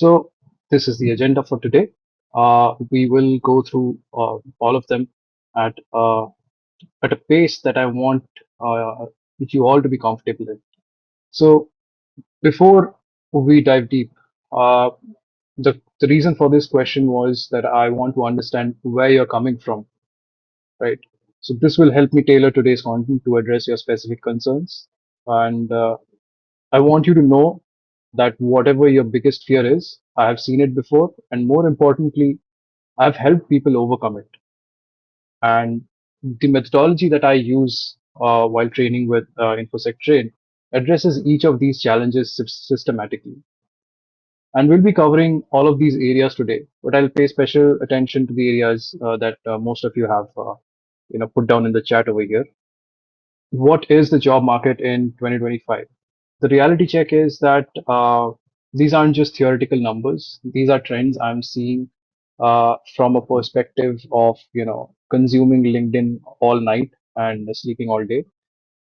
So this is the agenda for today. We will go through all of them at at a pace that I want you all to be comfortable in. So before we dive deep, uh, the reason for this question was that I want to understand where you're coming from, right? So this will help me tailor today's content to address your specific concerns. And I want you to know that whatever your biggest fear is, I have seen it before. And more importantly, I've helped people overcome it. And the methodology that I use while training with InfoSec Train addresses each of these challenges systematically. And we'll be covering all of these areas today, but I'll pay special attention to the areas that most of you have, put down in the chat over here. What is the job market in 2025? The reality check is that these aren't just theoretical numbers. These are trends I'm seeing from a perspective of, consuming LinkedIn all night and sleeping all day.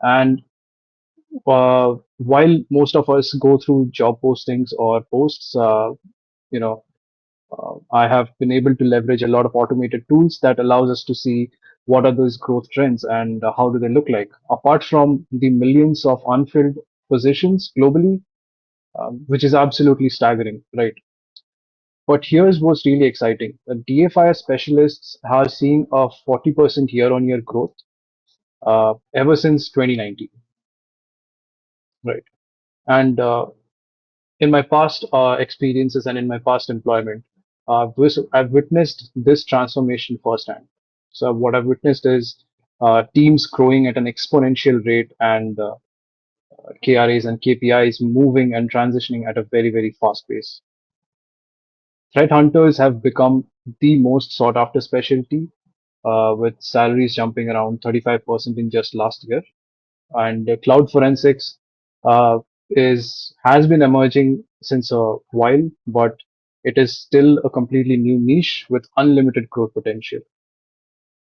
And while most of us go through job postings or posts, you know, I have been able to leverage a lot of automated tools that allows us to see what are those growth trends and how do they look like. Apart from the millions of unfilled positions globally, which is absolutely staggering, right? But here's what's really exciting. The DFIR specialists are seeing a 40% year-on-year growth ever since 2019, right? And in my past experiences and in my past employment, I've witnessed this transformation firsthand. So what I've witnessed is teams growing at an exponential rate and KRAs and KPIs moving and transitioning at a very, very fast pace. Threat hunters have become the most sought after specialty, with salaries jumping around 35% in just last year. And cloud forensics uh, is has been emerging since a while, but it is still a completely new niche with unlimited growth potential.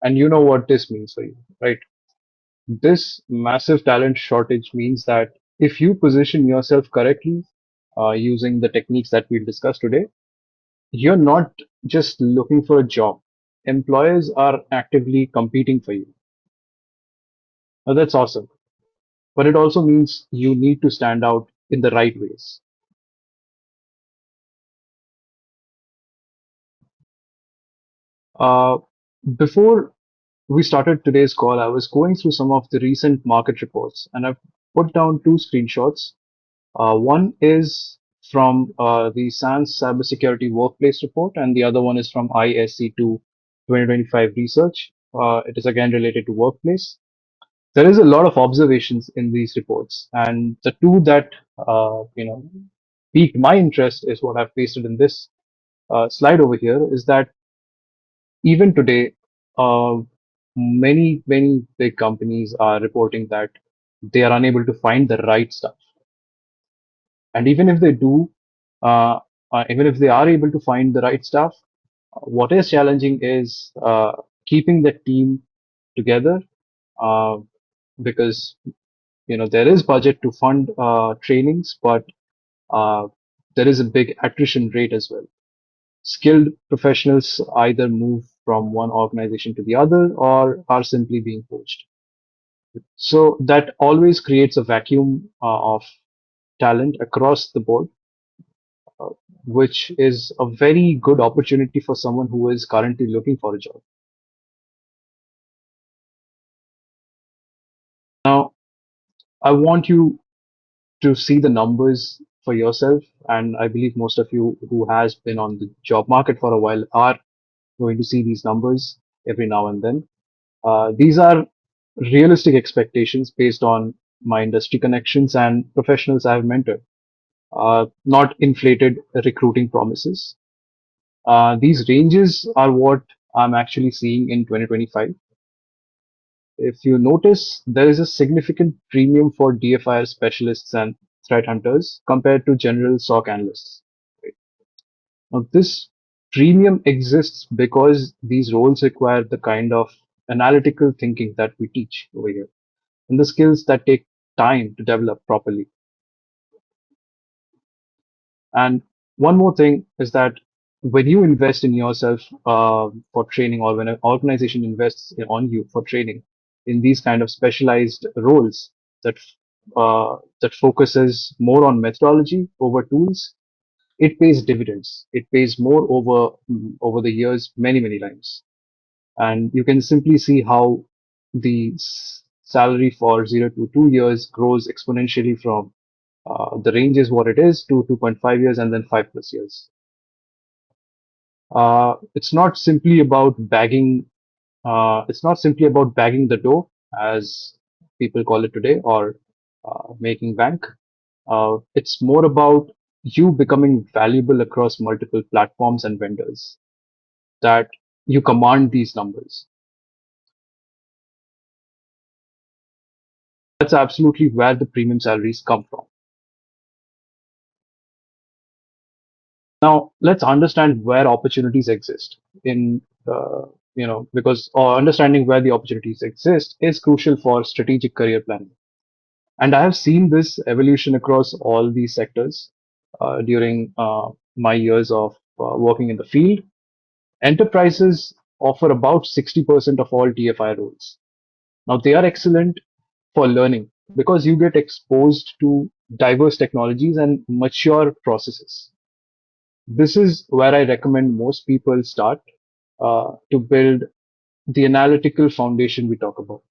And you know what this means for you, right? This massive talent shortage means that if you position yourself correctly, using the techniques that we'll discuss today, you're not just looking for a job. Employers are actively competing for you. Now that's awesome. But it also means you need to stand out in the right ways. Uh, Before we started today's call, I was going through some of the recent market reports and I've put down two screenshots. One is from the SANS Cybersecurity Workplace Report, and the other one is from ISC2 2025 research. It is again related to workplace. There is a lot of observations in these reports, and the two that piqued my interest is what I've pasted in this slide over here. Is that even today, uh, many big companies are reporting that they are unable to find the right stuff. And even if they do, uh, even if they are able to find the right stuff, what is challenging is keeping the team together, uh, because there is budget to fund trainings, but uh, there is a big attrition rate as well. Skilled professionals either move from one organization to the other or are simply being poached. So that always creates a vacuum of talent across the board, uh, which is a very good opportunity for someone who is currently looking for a job. Now, I want you to see the numbers for yourself, and I believe most of you who has been on the job market for a while are going to see these numbers every now and then. These are realistic expectations based on my industry connections and professionals I've mentored, not inflated recruiting promises. These ranges are what I'm actually seeing in 2025. If you notice, there is a significant premium for DFIR specialists and threat hunters compared to general SOC analysts. Right? Now, this premium exists because these roles require the kind of analytical thinking that we teach over here and the skills that take time to develop properly. And One more thing is that when you invest in yourself for training, or when an organization invests on you for training in these kind of specialized roles that that focuses more on methodology over tools, it pays dividends. It pays more over the years, many times, and you can simply see how the salary for 0 to 2 years grows exponentially from the range is what it is to 2.5 years and then 5 plus years. It's not simply about bagging. It's not simply about bagging the dough, as people call it today, or making bank. It's more about you becoming valuable across multiple platforms and vendors that you command these numbers. That's absolutely where the premium salaries come from. Now, let's understand where opportunities exist in, because understanding where the opportunities exist is crucial for strategic career planning. And I have seen this evolution across all these sectors during my years of working in the field. Enterprises offer about 60% of all DFI roles. Now, they are excellent for learning because you get exposed to diverse technologies and mature processes. This is where I recommend most people start to build the analytical foundation we talk about.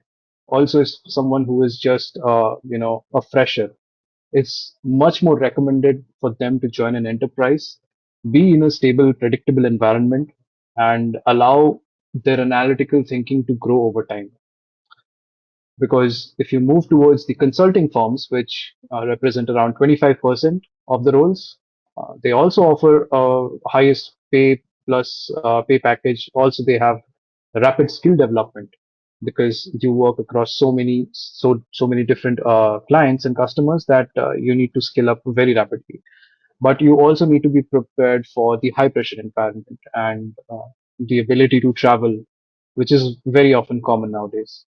Also, as someone who is just, a fresher, it's much more recommended for them to join an enterprise, be in a stable, predictable environment, and allow their analytical thinking to grow over time. Because if you move towards the consulting firms, which represent around 25% of the roles, they also offer highest pay plus pay package. Also, they have rapid skill development because you work across so many different clients and customers that you need to skill up very rapidly. But you also need to be prepared for the high pressure environment and the ability to travel, which is very often common nowadays.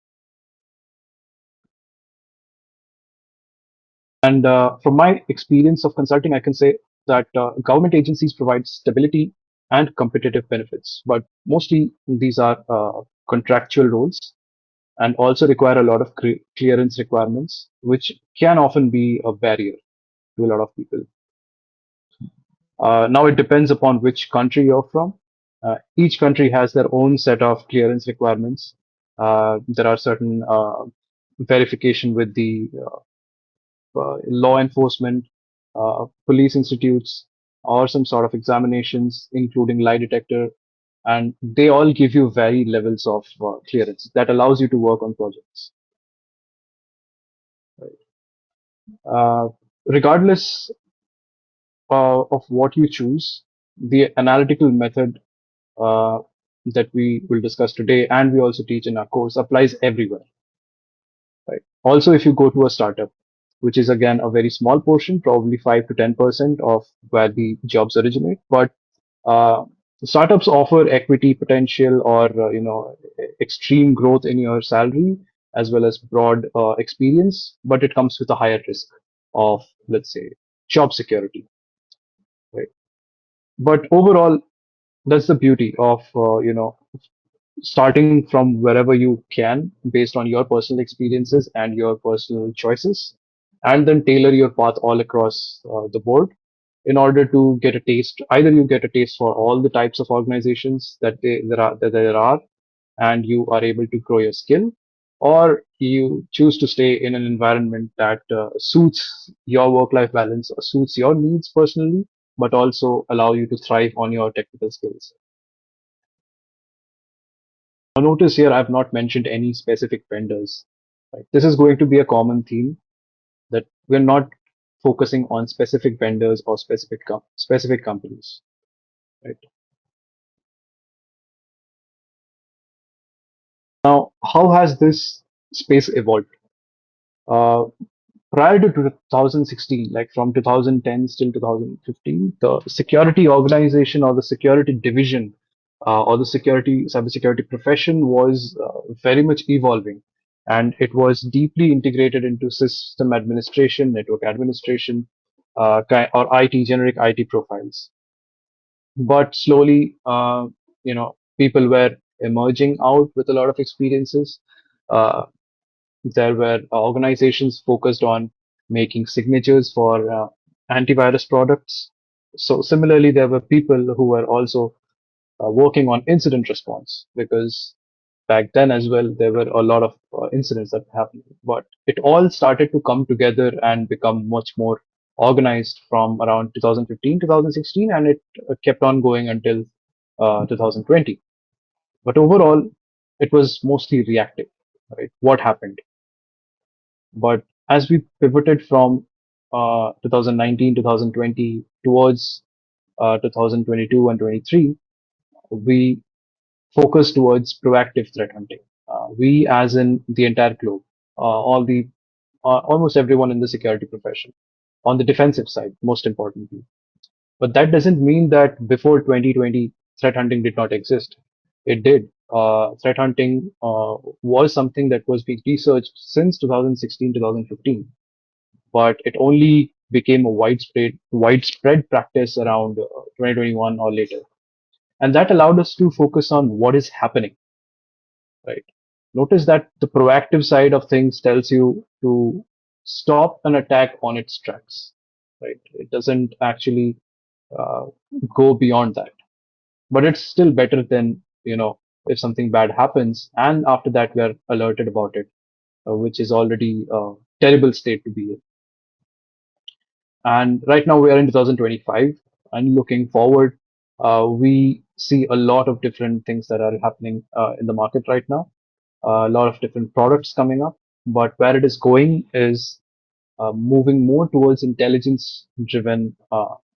And from my experience of consulting, I can say that government agencies provide stability and competitive benefits, but mostly these are contractual roles and also require a lot of clearance requirements, which can often be a barrier to a lot of people. Now it depends upon which country you're from. Each country has their own set of clearance requirements. There are certain verification with the law enforcement, police institutes, or some sort of examinations, including lie detector, and they all give you varied levels of clearance that allows you to work on projects. Uh, Regardless of what you choose, the analytical method uh, that we will discuss today, and we also teach in our course, applies everywhere. Right. Also, if you go to a startup, which is again a very small portion, probably 5 to 10% of where the jobs originate, but uh, startups offer equity potential or extreme growth in your salary as well as broad experience, but it comes with a higher risk of, let's say, job security. Right. But overall, that's the beauty of starting from wherever you can based on your personal experiences and your personal choices, and then tailor your path all across the board in order to get a taste. Either you get a taste for all the types of organizations that there are, and you are able to grow your skill, or you choose to stay in an environment that suits your work-life balance or suits your needs personally, but also allow you to thrive on your technical skills. Now notice here I've not mentioned any specific vendors. Right? This is going to be a common theme that we're not focusing on specific vendors or specific companies. Right? Now, how has this space evolved? Uh, Prior to 2016, like from 2010 till 2015, the security organization or the security division or the cybersecurity profession was very much evolving, and it was deeply integrated into system administration, network administration, or IT generic IT profiles. But slowly, people were emerging out with a lot of experiences. Uh, there were organizations focused on making signatures for antivirus products. So similarly, there were people who were also working on incident response, because back then as well there were a lot of incidents that happened. But it all started to come together and become much more organized from around 2015, 2016, and it kept on going until 2020. But overall, it was mostly reactive. Right? What happened? But as we pivoted from 2019, 2020 towards 2022 and 23, we focus towards proactive threat hunting. We, as in the entire globe, all the almost everyone in the security profession, on the defensive side, most importantly. But that doesn't mean that before 2020, threat hunting did not exist. It did. Threat hunting was something that was being researched since 2016, 2015, but it only became a widespread practice around 2021 or later. And that allowed us to focus on what is happening, right? Notice that the proactive side of things tells you to stop an attack on its tracks, right? It doesn't actually uh, go beyond that, but it's still better than, if something bad happens and after that we are alerted about it, which is already a terrible state to be in. And right now we are in 2025, and looking forward, we see a lot of different things that are happening in the market right now, a lot of different products coming up. But where it is going is moving more towards intelligence-driven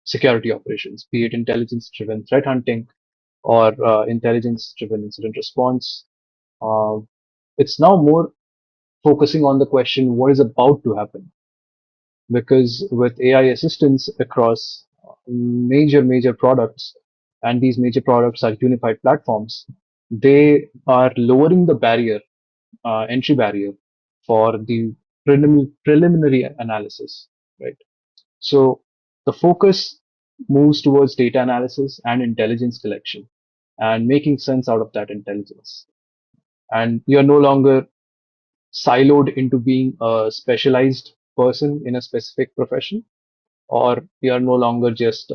security operations, be it intelligence-driven threat hunting or intelligence-driven incident response. Uh, it's now more focusing on the question, what is about to happen? Because with AI assistance across major products, and these major products are unified platforms, they are lowering the entry barrier for the preliminary analysis, right? So the focus moves towards data analysis and intelligence collection and making sense out of that intelligence. And you're no longer siloed into being a specialized person in a specific profession, or you are no longer just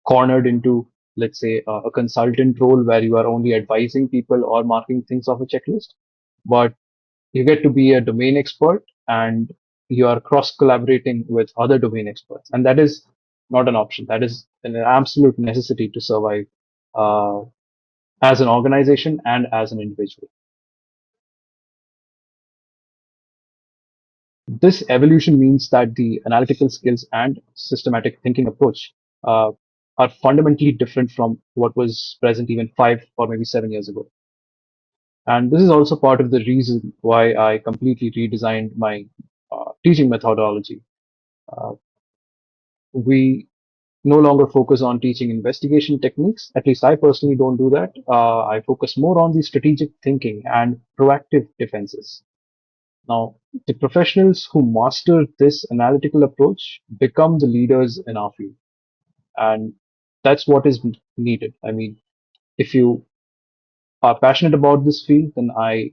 cornered into, let's say, a consultant role where you are only advising people or marking things off a checklist, but you get to be a domain expert, and you are cross collaborating with other domain experts, and that is not an option. That is an absolute necessity to survive uh, as an organization and as an individual. This evolution means that the analytical skills and systematic thinking approach uh, are fundamentally different from what was present even 5 or maybe 7 years ago. And this is also part of the reason why I completely redesigned my teaching methodology. Uh, we no longer focus on teaching investigation techniques. At least I personally don't do that. I focus more on the strategic thinking and proactive defenses. Now, the professionals who master this analytical approach become the leaders in our field. And that's what is needed. I mean, if you are passionate about this field, then I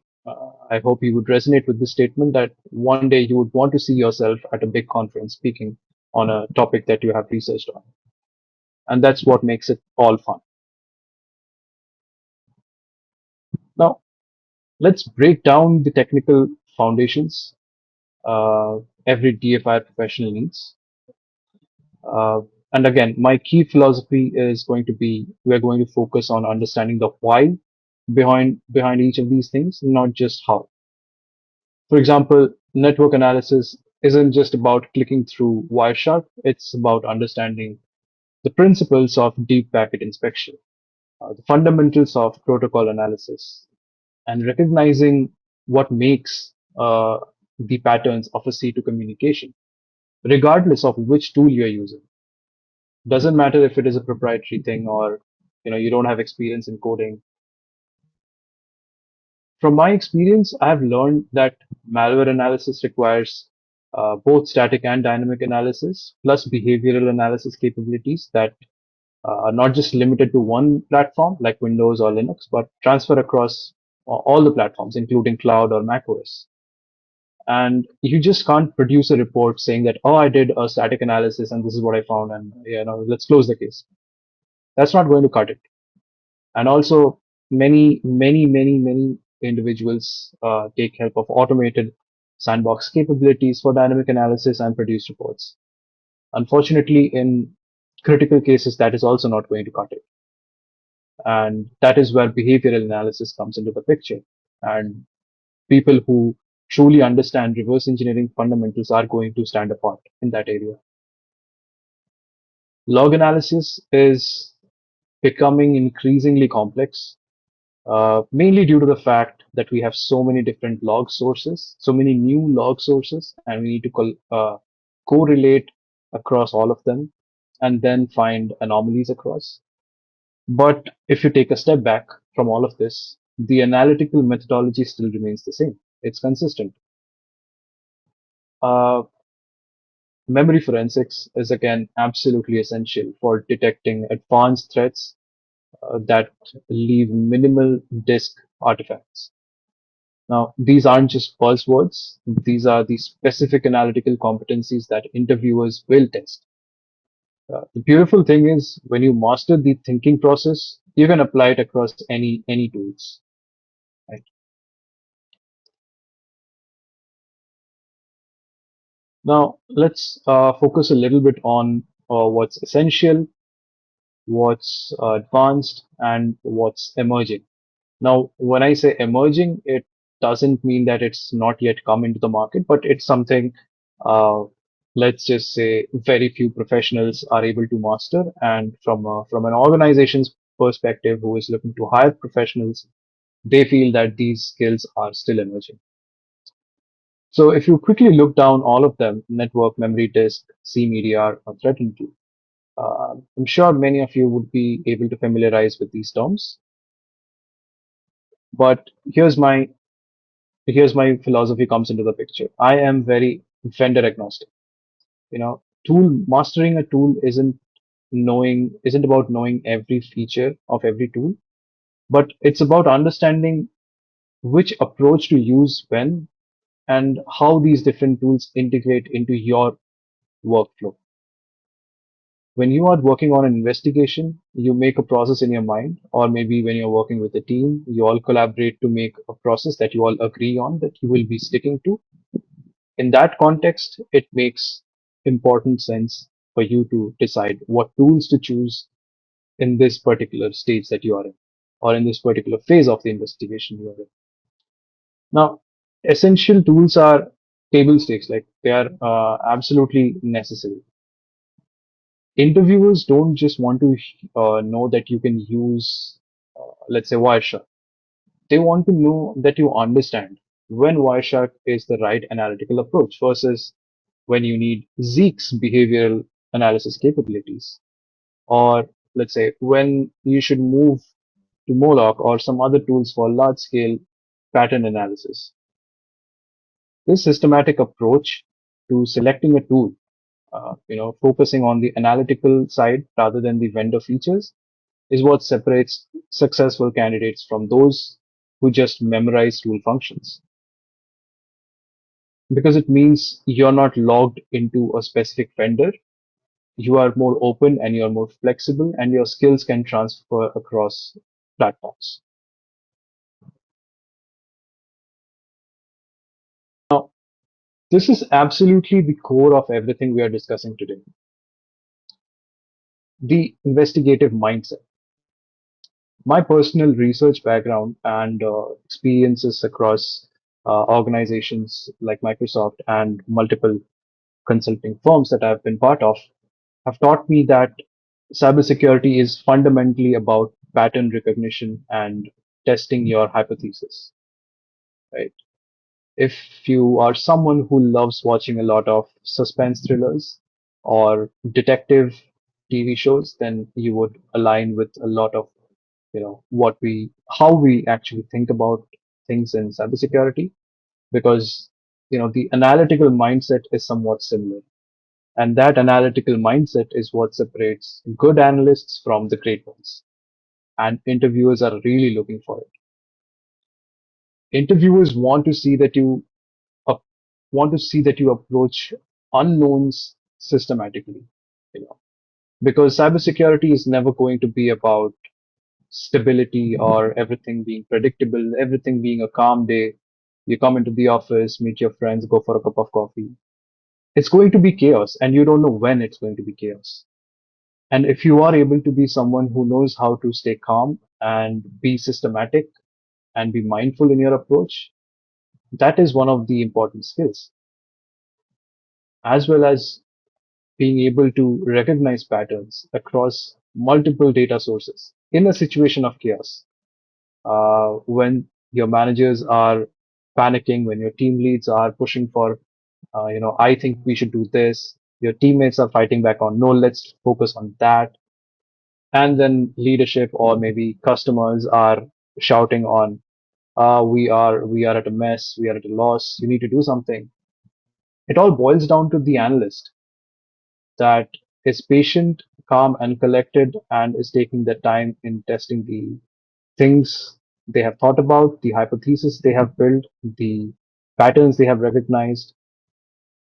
hope you would resonate with this statement that one day you would want to see yourself at a big conference speaking on a topic that you have researched on. And that's what makes it all fun. Now, let's break down the technical foundations every DFIR professional needs. Uh, and again, my key philosophy is going to be we're going to focus on understanding the why behind each of these things, not just how. For example, network analysis isn't just about clicking through WireShark, it's about understanding the principles of deep packet inspection, the fundamentals of protocol analysis, and recognizing what makes the patterns of a C2 communication, regardless of which tool you're using. Doesn't matter if it is a proprietary thing or you don't have experience in coding. From my experience, I have learned that malware analysis requires both static and dynamic analysis, plus behavioral analysis capabilities that are not just limited to one platform like Windows or Linux, but transfer across all the platforms, including cloud or Mac OS. And you just can't produce a report saying that, oh, I did a static analysis and this is what I found, and let's close the case. That's not going to cut it. And also, many individuals take help of automated sandbox capabilities for dynamic analysis and produce reports. Unfortunately, in critical cases, that is also not going to cut it. And that is where behavioral analysis comes into the picture. And people who truly understand reverse engineering fundamentals are going to stand apart in that area. Log analysis is becoming increasingly complex, mainly due to the fact that we have so many different log sources, so many new log sources, and we need to correlate across all of them and then find anomalies across. But if you take a step back from all of this, the analytical methodology still remains the same. It's consistent. Uh, Memory forensics is again absolutely essential for detecting advanced threats that leave minimal disk artifacts. Now, these aren't just buzzwords. These are the specific analytical competencies that interviewers will test. The beautiful thing is when you master the thinking process, you can apply it across any tools. Right? Now, let's focus a little bit on what's essential, what's advanced, and what's emerging. Now, when I say emerging, it doesn't mean that it's not yet come into the market, but it's something, uh, let's just say, very few professionals are able to master. And from an organization's perspective, who is looking to hire professionals, they feel that these skills are still emerging. So if you quickly look down all of them, network, memory disk, CMDR, or threat intel, I'm sure many of you would be able to familiarize with these terms. But here's my philosophy comes into the picture. I am very vendor agnostic. Tool mastering a tool isn't about knowing every feature of every tool, but it's about understanding which approach to use when and how these different tools integrate into your workflow. When you are working on an investigation, you make a process in your mind, or maybe when you're working with a team, you all collaborate to make a process that you all agree on that you will be sticking to. In that context, it makes important sense for you to decide what tools to choose in this particular stage that you are in, or in this particular phase of the investigation you are in. Now, essential tools are table stakes, like they are absolutely necessary. Interviewers don't just want to know that you can use, let's say, WireShark. They want to know that you understand when WireShark is the right analytical approach versus when you need Zeek's behavioral analysis capabilities, or let's say when you should move to Moloch or some other tools for large scale pattern analysis. This systematic approach to selecting a tool, focusing on the analytical side rather than the vendor features, is what separates successful candidates from those who just memorize tool functions. Because it means you're not logged into a specific vendor. You are more open and you're more flexible, and your skills can transfer across platforms. Now, this is absolutely the core of everything we are discussing today, the investigative mindset. My personal research background and experiences across organizations like Microsoft and multiple consulting firms that I've been part of have taught me that cybersecurity is fundamentally about pattern recognition and testing your hypothesis, right? If you are someone who loves watching a lot of suspense thrillers or detective TV shows, then you would align with a lot of, how we actually think about things in cybersecurity, because The analytical mindset is somewhat similar. And that analytical mindset is what separates good analysts from the great ones. And interviewers are really looking for it. Interviewers up, want to see that you approach unknowns systematically, you know, because cybersecurity is never going to be about stability or everything being predictable, everything being a calm day. You come into the office, meet your friends, go for a cup of coffee. It's going to be chaos, and you don't know when it's going to be chaos. And if you are able to be someone who knows how to stay calm and be systematic and be mindful in your approach, that is one of the important skills, as well as being able to recognize patterns across multiple data sources in a situation of chaos. When your managers are panicking, when your team leads are pushing for, I think we should do this. Your teammates are fighting back on, no, let's focus on that. And then leadership or maybe customers are shouting on, we are at a mess, we are at a loss, you need to do something. It all boils down to the analyst that is patient, calm, and collected, and is taking the time in testing the things they have thought about, the hypothesis they have built, the patterns they have recognized,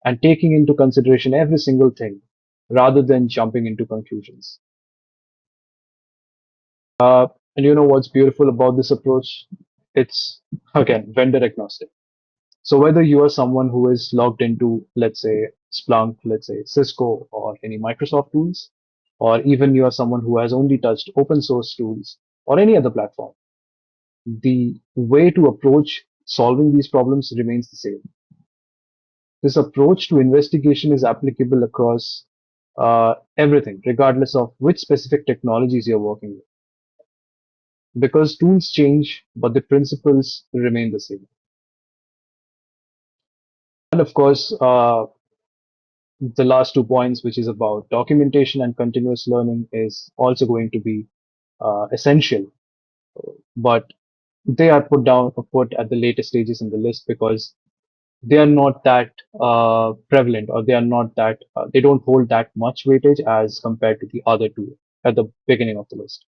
and taking into consideration every single thing rather than jumping into conclusions. And you know what's beautiful about this approach? It's, again, vendor agnostic. So whether you are someone who is logged into, let's say, Splunk, let's say Cisco or any Microsoft tools, or even you are someone who has only touched open source tools or any other platform, the way to approach solving these problems remains the same. This approach to investigation is applicable across everything, regardless of which specific technologies you're working with, because tools change, but the principles remain the same. And of course, the last 2 points, which is about documentation and continuous learning, is also going to be essential, but they are put at the later stages in the list because they are not that prevalent, or they don't hold that much weightage as compared to the other two at the beginning of the list.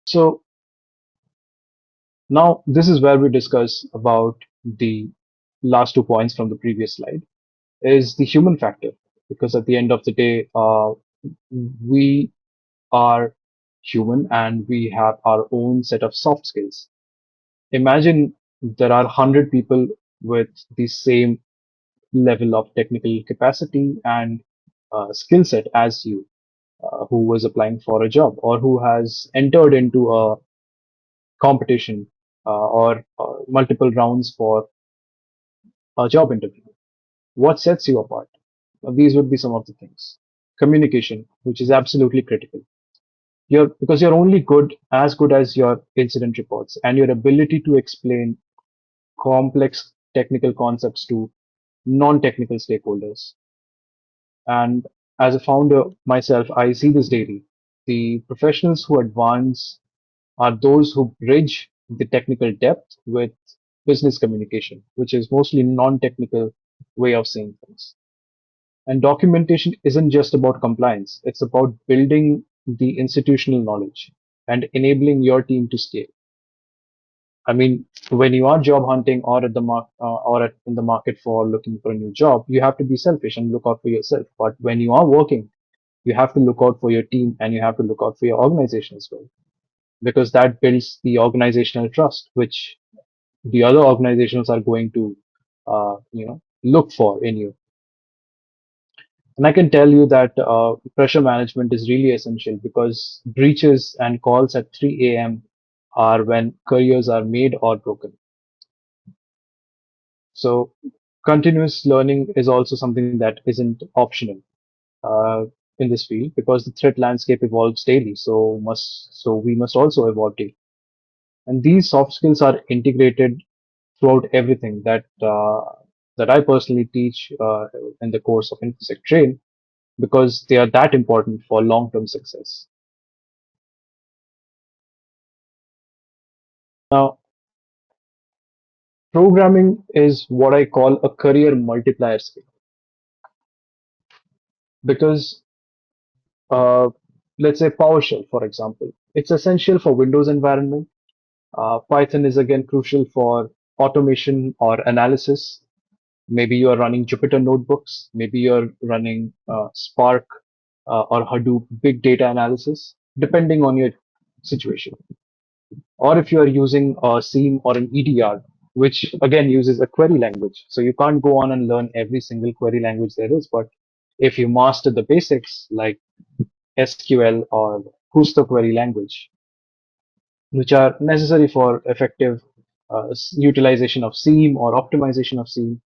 So now this is where we discuss about the last 2 points from the previous slide, is the human factor, because at the end of the day, we are human and we have our own set of soft skills. Imagine there are 100 people with the same level of technical capacity and skill set as you, who was applying for a job or who has entered into a competition or multiple rounds for a job interview. What sets you apart? These would be some of the things. Communication, which is absolutely critical. Because you're only good as your incident reports and your ability to explain complex technical concepts to non-technical stakeholders. And as a founder myself, I see this daily. The professionals who advance are those who bridge the technical depth with business communication, which is mostly non-technical way of saying things. And documentation isn't just about compliance. It's about building the institutional knowledge and enabling your team to scale. I mean, when you are job hunting or in the market for looking for a new job, you have to be selfish and look out for yourself. But when you are working, you have to look out for your team and you have to look out for your organization as well, because that builds the organizational trust, which the other organizations are going to, look for in you. And I can tell you that pressure management is really essential because breaches and calls at 3 a.m. are when careers are made or broken. So continuous learning is also something that isn't optional uh, in this field because the threat landscape evolves daily. So we must also evolve daily. And these soft skills are integrated throughout everything that I personally teach in the course of InfoSec Train because they are that important for long-term success. Now, programming is what I call a career multiplier skill because uh, let's say PowerShell, for example, it's essential for Windows environment. Python is again crucial for automation or analysis. Maybe you are running Jupyter notebooks. Maybe you're running Spark or Hadoop big data analysis, depending on your situation. Or if you are using a SIEM or an EDR, which again uses a query language. So you can't go on and learn every single query language there is, but if you master the basics like SQL or who's the query language, which are necessary for effective utilization of SIEM or optimization of SIEM,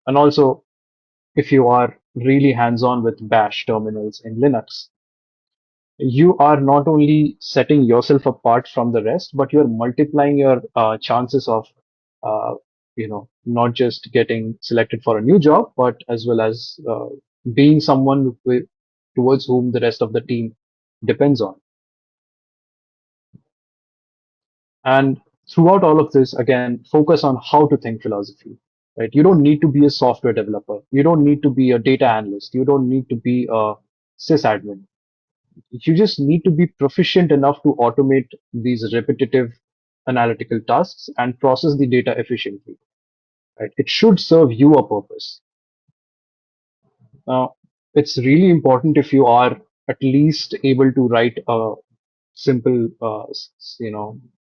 and also if you are really hands-on with Bash terminals in Linux, you are not only setting yourself apart from the rest, but you're multiplying your chances of, uh, not just getting selected for a new job, but as well as being someone towards whom the rest of the team depends on. And throughout all of this, again, focus on how to think philosophy. Right? You don't need to be a software developer. You don't need to be a data analyst. You don't need to be a sysadmin. You just need to be proficient enough to automate these repetitive analytical tasks and process the data efficiently. Right? It should serve you a purpose. Now, it's really important if you are at least able to write a simple,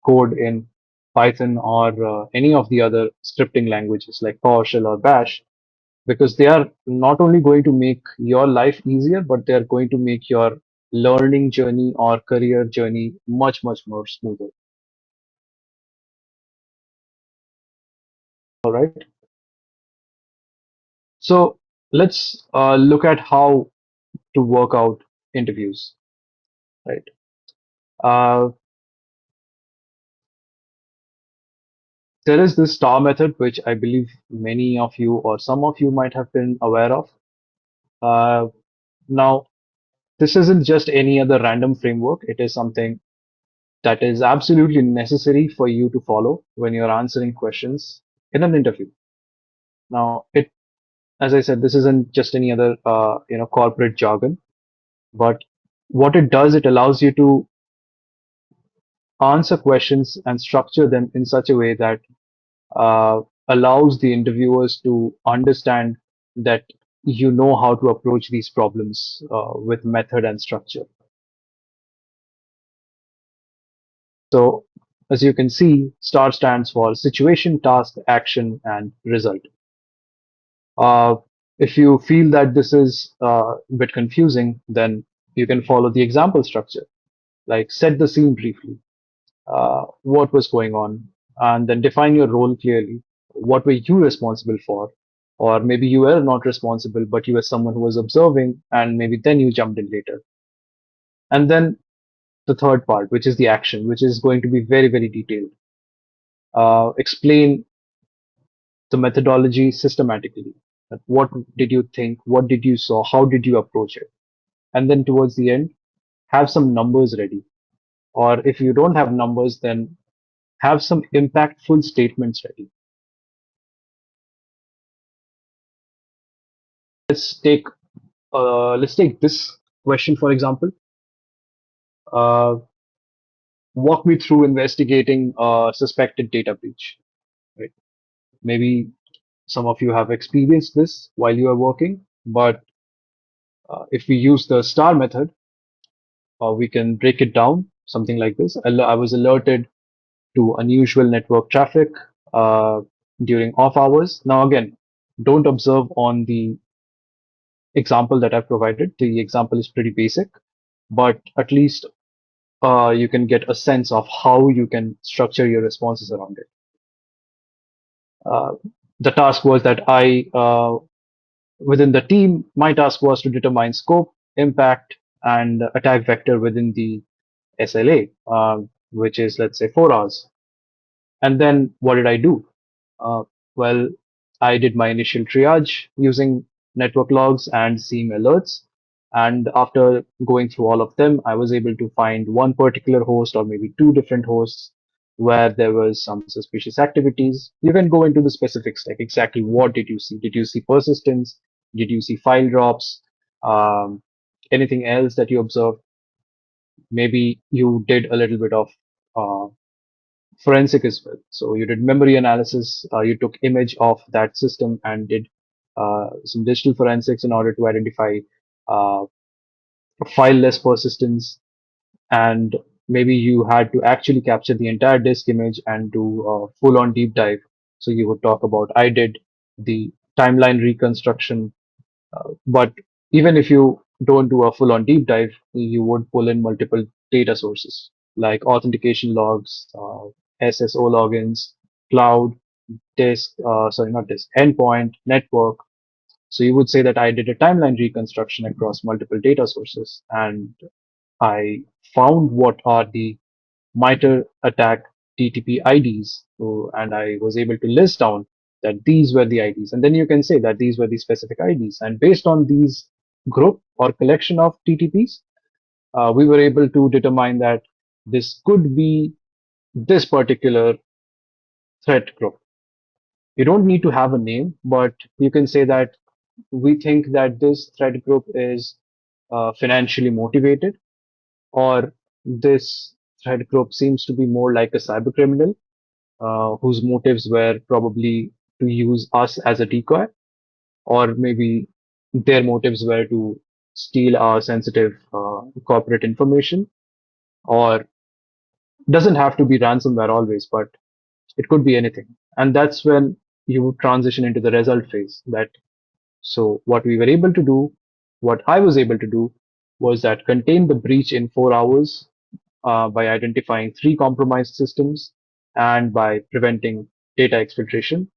code in Python or any of the other scripting languages like PowerShell or Bash, because they are not only going to make your life easier, but they are going to make your learning journey or career journey much, much more smoother. All right. So let's look at how to work out interviews, right? Uh, there is this STAR method, which I believe many of you or some of you might have been aware of. Uh, now, this isn't just any other random framework. It is something that is absolutely necessary for you to follow when you're answering questions in an interview. Now, as I said, this isn't just any other, corporate jargon, but what it does, it allows you to answer questions and structure them in such a way that uh, allows the interviewers to understand that you know how to approach these problems with method and structure. So, as you can see, STAR stands for situation, task, action, and result. Uh, if you feel that this is a bit confusing, then you can follow the example structure, like set the scene briefly, what was going on, and then define your role clearly. What were you responsible for? Or maybe you were not responsible, but you were someone who was observing, and maybe then you jumped in later. And then the third part, which is the action, which is going to be very, very detailed. Explain the methodology systematically. Like, what did you think? What did you saw? How did you approach it? And then towards the end, have some numbers ready. Or if you don't have numbers, then have some impactful statements ready. Let's take let's take this question for example. Uh, Walk me through investigating a suspected data breach. Right? Maybe some of you have experienced this while you are working, but if we use the STAR method, we can break it down something like this. I was alerted to unusual network traffic uh, during off hours. Now, again, don't observe on the example that I've provided. The example is pretty basic, but at least you can get a sense of how you can structure your responses around it. Uh, the task was that within the team, my task was to determine scope, impact, and attack vector within the SLA, which is, let's say, 4 hours. And then what did I do? Uh, well, I did my initial triage using network logs and SIEM alerts. And after going through all of them, I was able to find one particular host or maybe two different hosts where there was some suspicious activities. You can go into the specifics, like exactly what did you see? Did you see persistence? Did you see file drops? Um, Anything else that you observed? Maybe you did a little bit of uh, forensic as well. So you did memory analysis. You took image of that system and did some digital forensics in order to identify uh, file-less persistence, and maybe you had to actually capture the entire disk image and do a full-on deep dive. So you would talk about, I did the timeline reconstruction, but even if you don't do a full-on deep dive, you would pull in multiple data sources like authentication logs, SSO logins, cloud, disk, sorry, not disk, endpoint, network. So you would say that I did a timeline reconstruction across multiple data sources, and I found what are the MITRE attack TTP IDs. So, and I was able to list down that these were the IDs. And then you can say that these were the specific IDs. And based on these group or collection of TTPs, we were able to determine that this could be this particular threat group. You don't need to have a name, but you can say that we think that this threat group is financially motivated, or this threat group seems to be more like a cyber criminal whose motives were probably to use us as a decoy, or maybe their motives were to steal our sensitive corporate information, or doesn't have to be ransomware always, but it could be anything. And that's when you transition into the result phase. That so what we were able to do, what I was able to do, was that contain the breach in 4 hours by identifying three compromised systems and by preventing data exfiltration.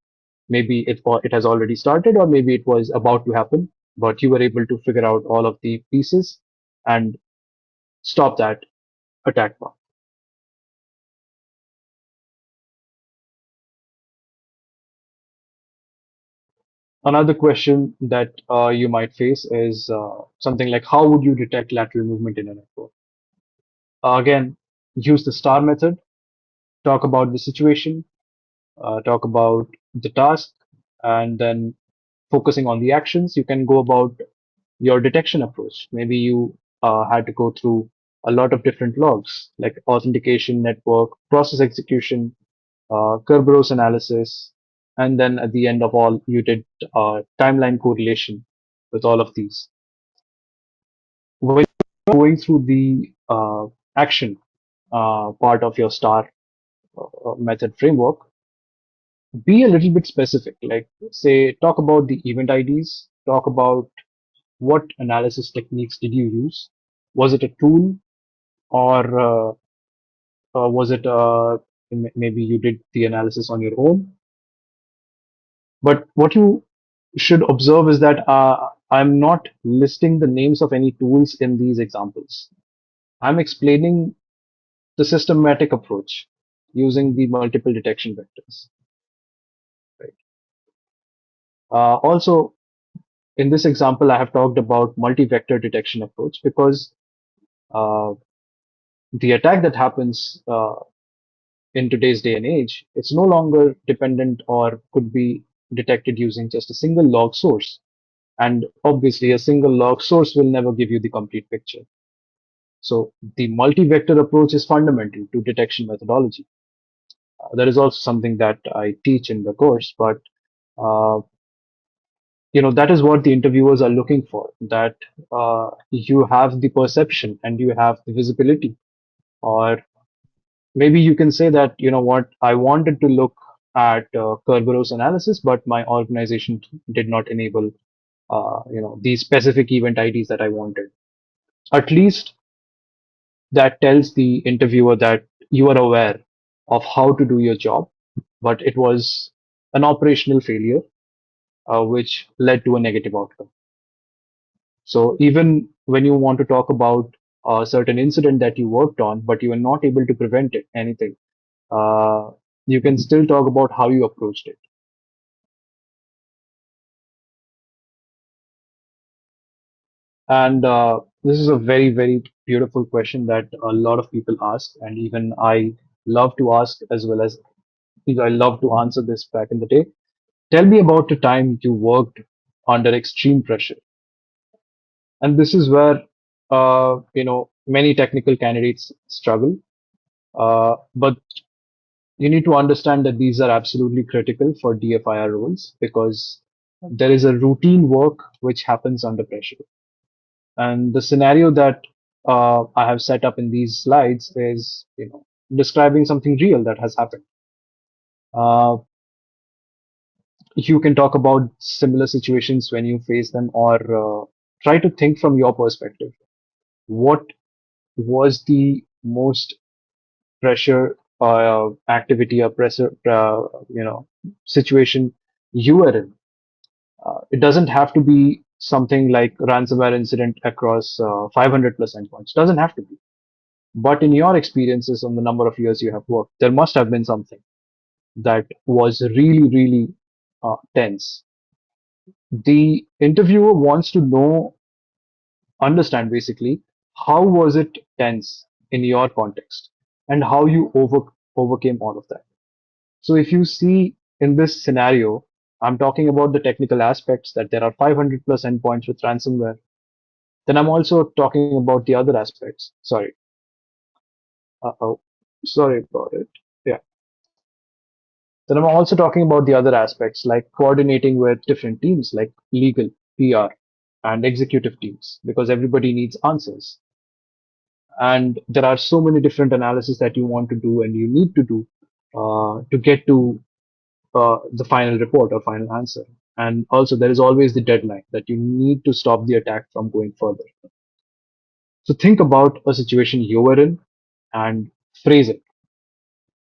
Maybe it has already started, or maybe it was about to happen, but you were able to figure out all of the pieces and stop that attack path. Another question that you might face is something like, how would you detect lateral movement in a network? Again, use the STAR method, talk about the situation, talk about the task, and then focusing on the actions. You can go about your detection approach. Maybe you had to go through a lot of different logs like authentication, network, process execution, Kerberos analysis, and then at the end of all, you did timeline correlation with all of these. When you're going through the action part of your STAR method framework, be a little bit specific. Like, say, talk about the event IDs, talk about what analysis techniques did you use? Was it a tool, or was it maybe you did the analysis on your own? But what you should observe is that I'm not listing the names of any tools in these examples. I'm explaining the systematic approach using the multiple detection vectors. Right. Also, in this example, I have talked about multi-vector detection approach because uh, the attack that happens in today's day and age, it's no longer dependent or could be detected using just a single log source. And obviously, a single log source will never give you the complete picture. So the multi-vector approach is fundamental to detection methodology. That is also something that I teach in the course, but uh, that is what the interviewers are looking for. That you have the perception and you have the visibility, or maybe you can say that, what, I wanted to look at Kerberos analysis, but my organization did not enable, these specific event IDs that I wanted. At least that tells the interviewer that you are aware of how to do your job, but it was an operational failure, which led to a negative outcome. So even when you want to talk about a certain incident that you worked on, but you were not able to prevent it, anything, uh, you can still talk about how you approached it. And this is a very, very beautiful question that a lot of people ask, and even I love to ask as well as I love to answer this back in the day. Tell me about the time you worked under extreme pressure. And this is where, many technical candidates struggle. But you need to understand that these are absolutely critical for DFIR roles because there is a routine work which happens under pressure. And the scenario that I have set up in these slides is, describing something real that has happened. Uh, you can talk about similar situations when you face them, or try to think from your perspective. What was the most pressure activity or pressure, situation you were in? It doesn't have to be something like ransomware incident across 500 plus endpoints. Doesn't have to be. But in your experiences on the number of years you have worked, there must have been something that was really, really tense. The interviewer wants to understand basically how was it tense in your context and how you overcame all of that. So if you see in this scenario, I'm talking about the technical aspects that there are 500 plus endpoints with ransomware. Then I'm also talking about the other aspects. Sorry. Uh-oh. Sorry about it. Yeah. Then I'm also talking about the other aspects like coordinating with different teams like legal, PR, and executive teams because everybody needs answers. And there are so many different analysis that you want to do and you need to do to get to the final report or final answer. And also, there is always the deadline that you need to stop the attack from going further. So think about a situation you were in and phrase it.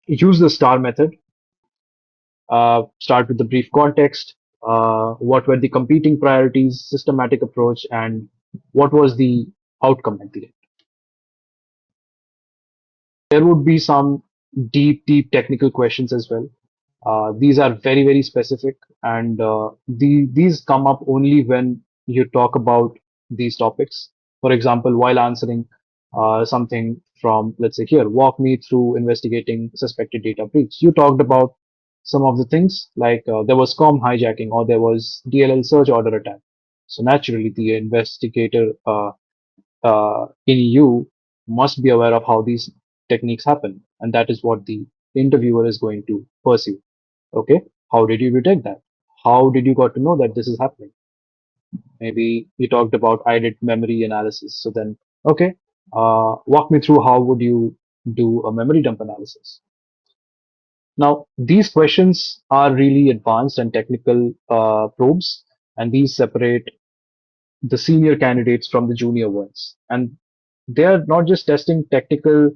Use the STAR method. Start with the brief context. What were the competing priorities, systematic approach, and what was the outcome at the end? There would be some deep technical questions as well. These are very, very specific, and these come up only when you talk about these topics. For example, while answering something from, let's say here, walk me through investigating suspected data breach. You talked about some of the things like there was com hijacking or there was DLL search order attack. So naturally, the investigator in you must be aware of how these techniques happen. And that is what the interviewer is going to pursue. Okay. How did you detect that? How did you got to know that this is happening? Maybe you talked about I did memory analysis. So then, okay, walk me through how would you do a memory dump analysis? Now, these questions are really advanced and technical probes, and these separate the senior candidates from the junior ones. And they are not just testing technical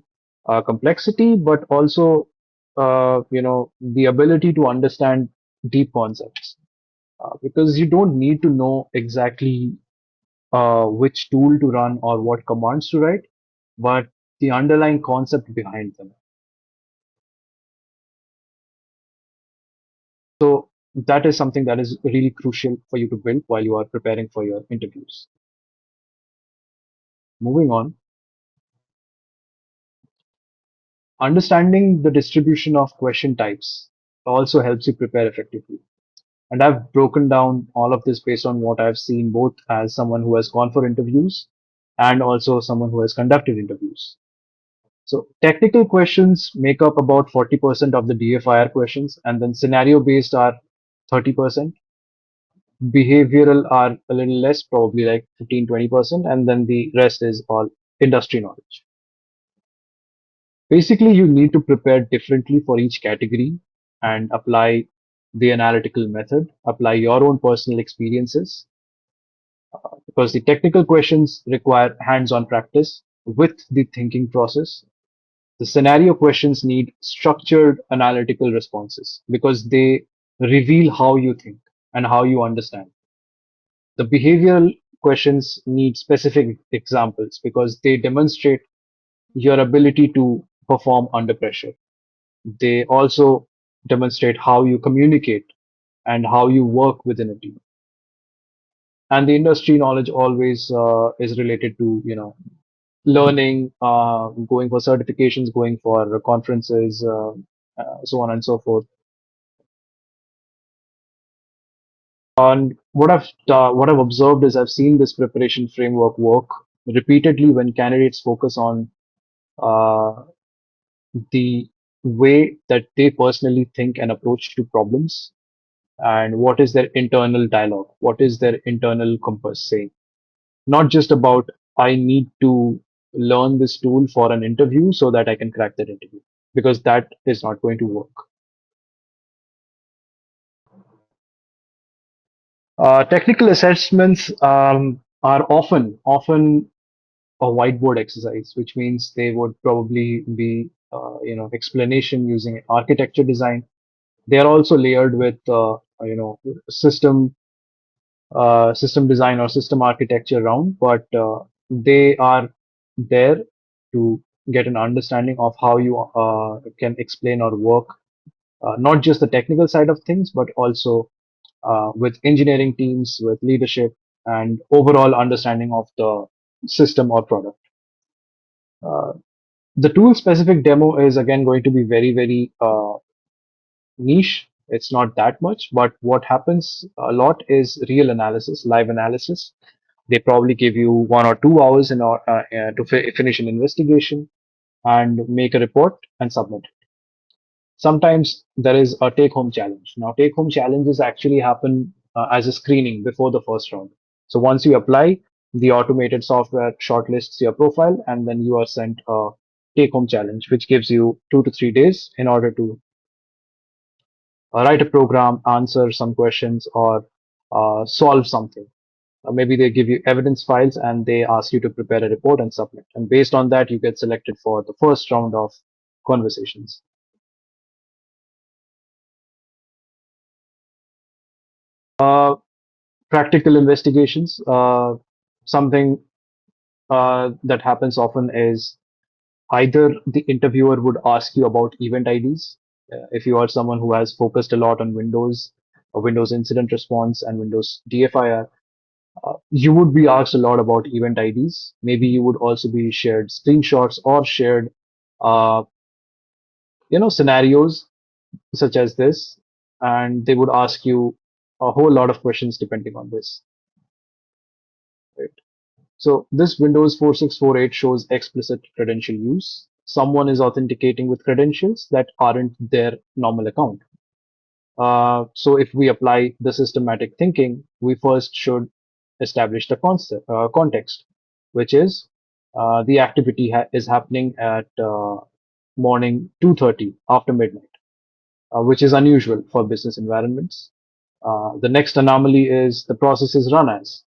complexity, but also, the ability to understand deep concepts. Because you don't need to know exactly which tool to run or what commands to write, but the underlying concept behind them. So that is something that is really crucial for you to build while you are preparing for your interviews. Moving on, understanding the distribution of question types also helps you prepare effectively. And I've broken down all of this based on what I've seen both as someone who has gone for interviews and also someone who has conducted interviews. So technical questions make up about 40% of the DFIR questions, and then scenario based are 30%. Behavioral are a little less, probably like 15-20%, and then the rest is all industry knowledge. Basically, you need to prepare differently for each category and apply the analytical method, apply your own personal experiences, because the technical questions require hands-on practice with the thinking process. The scenario questions need structured analytical responses because they reveal how you think and how you understand. The behavioral questions need specific examples because they demonstrate your ability to perform under pressure. They also demonstrate how you communicate and how you work within a team. And the industry knowledge always is related to, learning, going for certifications, going for conferences, so on and so forth. And what I've observed is I've seen this preparation framework work repeatedly when candidates focus on uh, the way that they personally think and approach to problems, and what is their internal dialogue, what is their internal compass saying. Not just about I need to learn this tool for an interview so that I can crack that interview, because that is not going to work. Technical assessments are often a whiteboard exercise, which means they would probably be explanation using architecture design. They are also layered with system system design or system architecture around, but they are there to get an understanding of how you can explain or work not just the technical side of things, but also with engineering teams, with leadership, and overall understanding of the system or product. Uh, the tool specific demo is again going to be very niche. It's not that much, but what happens a lot is real analysis, live analysis. They probably give you 1 or 2 hours to finish an investigation and make a report and submit. Sometimes there is a take home challenge. Now, take home challenges actually happen as a screening before the first round. So once you apply, the automated software shortlists your profile, and then you are sent a take home challenge, which gives you 2 to 3 days in order to write a program, answer some questions, or solve something. Maybe they give you evidence files and they ask you to prepare a report and submit. And based on that, you get selected for the first round of conversations. Uh, Practical investigations. Something that happens often is either the interviewer would ask you about event IDs. If you are someone who has focused a lot on Windows, Windows incident response, and Windows DFIR, you would be asked a lot about event IDs. Maybe you would also be shared screenshots or shared, uh, scenarios such as this, and they would ask you a whole lot of questions depending on this. Right? So this Windows 4648 shows explicit credential use. Someone is authenticating with credentials that aren't their normal account. So if we apply the systematic thinking, we first should establish the context, which is the activity is happening at morning 2:30 after midnight, which is unusual for business environments. The next anomaly is the process is run as,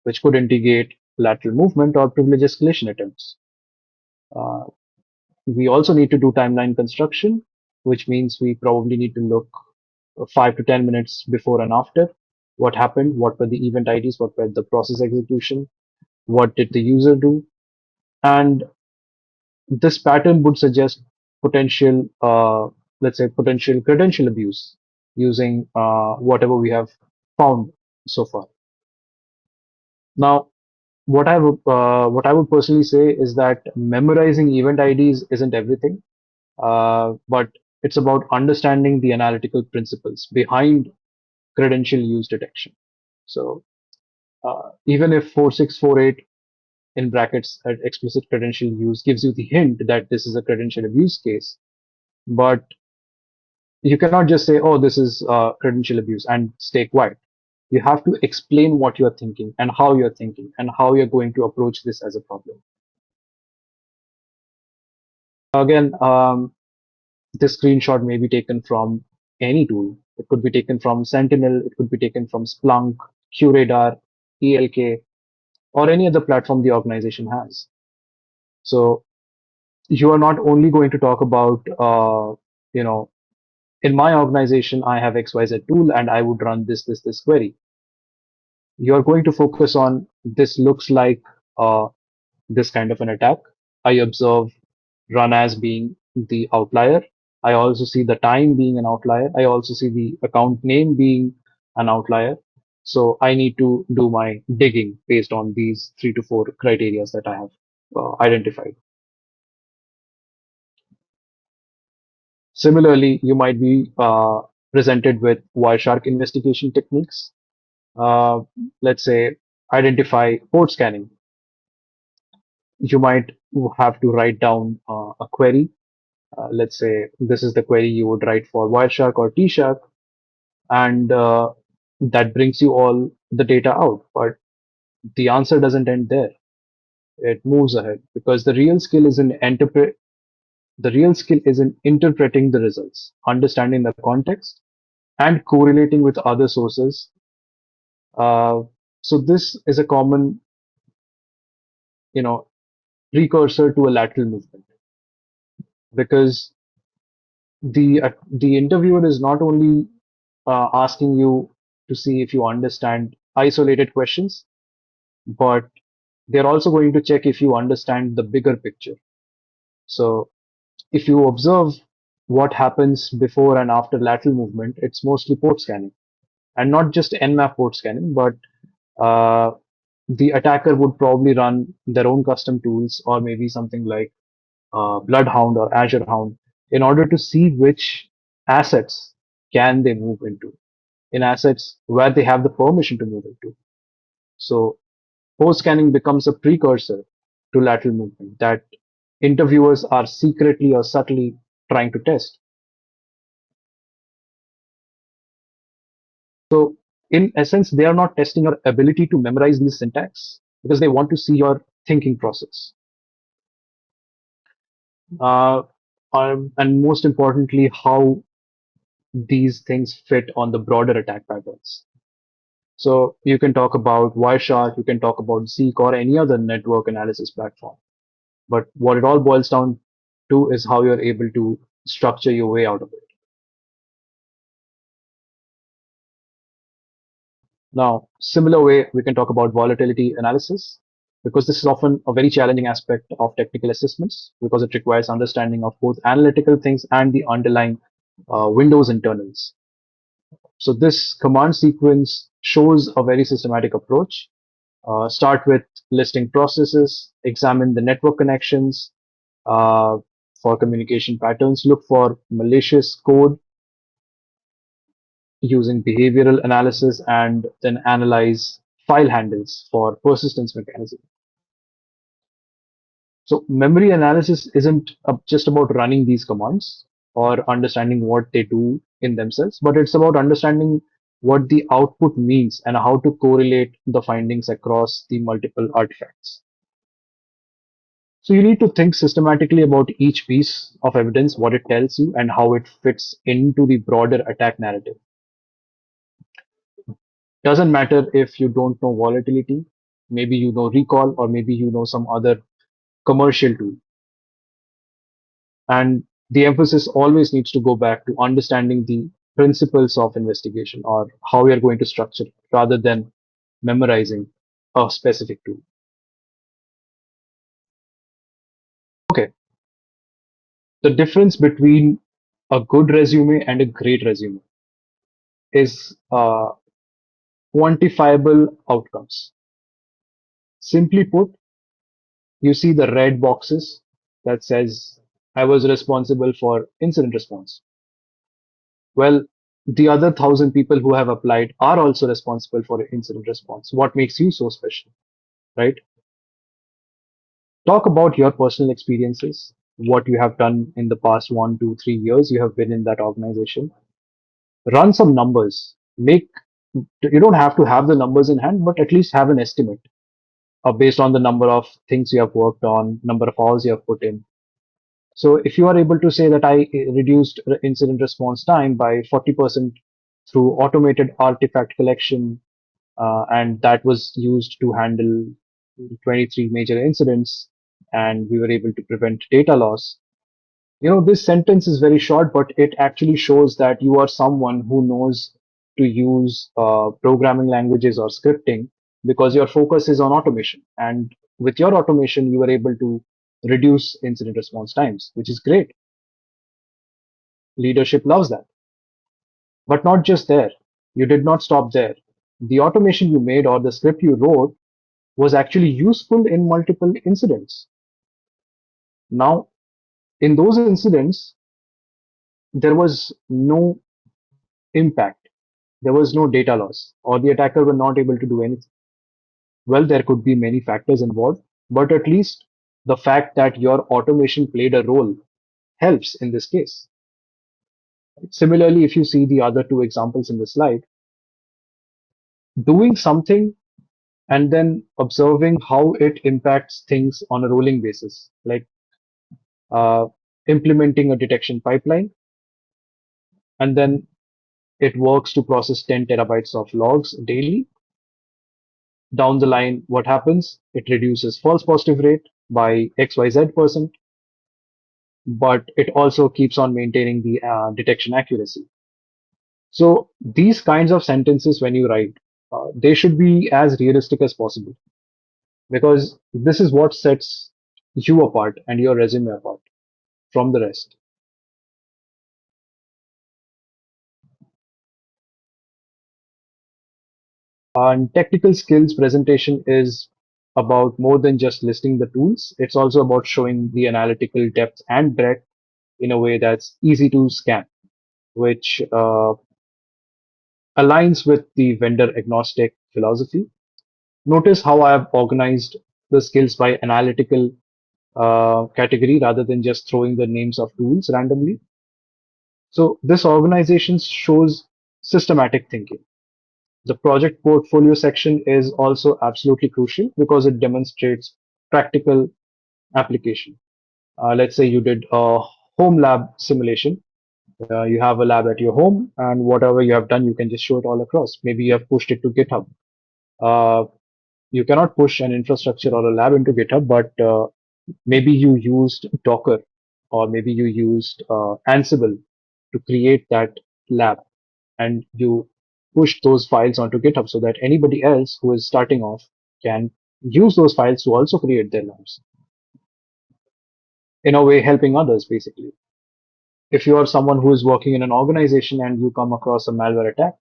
which could indicate lateral movement or privilege escalation attempts. Uh, we also need to do timeline construction, which means we probably need to look 5 to 10 minutes before and after. What happened? What were the event IDs? What were the process execution? What did the user do? And this pattern would suggest potential, let's say, potential credential abuse using whatever we have found so far. Now, what I would personally say is that memorizing event IDs isn't everything, but it's about understanding the analytical principles behind credential use detection. So even if 4648 in brackets at explicit credential use gives you the hint that this is a credential abuse case, but you cannot just say, oh, this is credential abuse and stay quiet. You have to explain what you're thinking and how you're thinking and how you're going to approach this as a problem. Again, this screenshot may be taken from any tool. It could be taken from Sentinel, it could be taken from Splunk, QRadar, ELK, or any other platform the organization has. So you are not only going to talk about, you know, in my organization, I have XYZ tool and I would run this query. You're going to focus on this looks like this kind of an attack. I observe run as being the outlier. I also see the time being an outlier. I also see the account name being an outlier. So I need to do my digging based on these 3 to 4 criteria that I have. identified. Similarly, you might be presented with WireShark investigation techniques. Uh, let's say identify port scanning. You might have to write down a query. Let's say this is the query you would write for Wireshark or Tshark, and that brings you all the data out. But the answer doesn't end there. It moves ahead because the real skill is in interpreting the results, understanding the context, and correlating with other sources. Uh, so this is a common, you know, precursor to a lateral movement because the interviewer is not only asking you to see if you understand isolated questions, but they're also going to check if you understand the bigger picture. So if you observe what happens before and after lateral movement, it's mostly port scanning and not just nmap port scanning, but uh, the attacker would probably run their own custom tools or maybe something like Bloodhound or Azure Hound in order to see which assets can they move into in assets where they have the permission to move into. So post scanning becomes a precursor to lateral movement that interviewers are secretly or subtly trying to test. So in essence, they are not testing your ability to memorize these syntax because they want to see your thinking process. Uh, and most importantly, how these things fit on the broader attack patterns. So you can talk about Wireshark, you can talk about Zeek or any other network analysis platform. But what it all boils down to is how you're able to structure your way out of it. Now, similar way, we can talk about volatility analysis because this is often a very challenging aspect of technical assessments because it requires understanding of both analytical things and the underlying Windows internals. So this command sequence shows a very systematic approach. Start with listing processes, examine the network connections for communication patterns, look for malicious code using behavioral analysis, and then analyze file handles for persistence mechanism. So memory analysis isn't just about running these commands or understanding what they do in themselves, but it's about understanding what the output means and how to correlate the findings across the multiple artifacts. So you need to think systematically about each piece of evidence, what it tells you, and how it fits into the broader attack narrative. Doesn't matter if you don't know volatility, maybe you know recall, or maybe you know some other commercial tool. And the emphasis always needs to go back to understanding the principles of investigation or how we are going to structure it rather than memorizing a specific tool. Okay, the difference between a good resume and a great resume is quantifiable outcomes. Simply put, you see the red boxes that says, I was responsible for incident response. Well, the other 1,000 people who have applied are also responsible for incident response. What makes you so special, right? Talk about your personal experiences, what you have done in the past 1, 2, 3 years you have been in that organization. Run some numbers. You don't have to have the numbers in hand, but at least have an estimate based on the number of things you have worked on, number of hours you have put in. So if you are able to say that I reduced incident response time by 40% through automated artifact collection, and that was used to handle 23 major incidents, and we were able to prevent data loss. This sentence is very short, but it actually shows that you are someone who knows to use programming languages or scripting because your focus is on automation. And with your automation, you were able to reduce incident response times, which is great. Leadership loves that. But not just there. You did not stop there. The automation you made or the script you wrote was actually useful in multiple incidents. Now, in those incidents, there was no impact. There was no data loss, or the attacker were not able to do anything. Well, there could be many factors involved, but at least the fact that your automation played a role helps in this case. Similarly, if you see the other two examples in the slide, doing something and then observing how it impacts things on a rolling basis, like uh, implementing a detection pipeline, and then it works to process 10 terabytes of logs daily. Down the line, what happens? It reduces false positive rate by XYZ%, but it also keeps on maintaining the detection accuracy. So these kinds of sentences, when you write, they should be as realistic as possible because this is what sets you apart and your resume apart from the rest. And technical skills presentation is about more than just listing the tools. It's also about showing the analytical depth and breadth in a way that's easy to scan, which aligns with the vendor agnostic philosophy. Notice how I have organized the skills by analytical category rather than just throwing the names of tools randomly. So this organization shows systematic thinking. The project portfolio section is also absolutely crucial because it demonstrates practical application. Let's say you did a home lab simulation. You have a lab at your home, and whatever you have done, you can just show it all across. Maybe you have pushed it to GitHub. Uh, you cannot push an infrastructure or a lab into GitHub, but maybe you used Docker or maybe you used Ansible to create that lab and you push those files onto GitHub so that anybody else who is starting off can use those files to also create their labs. In a way, helping others basically. If you are someone who is working in an organization and you come across a malware attack,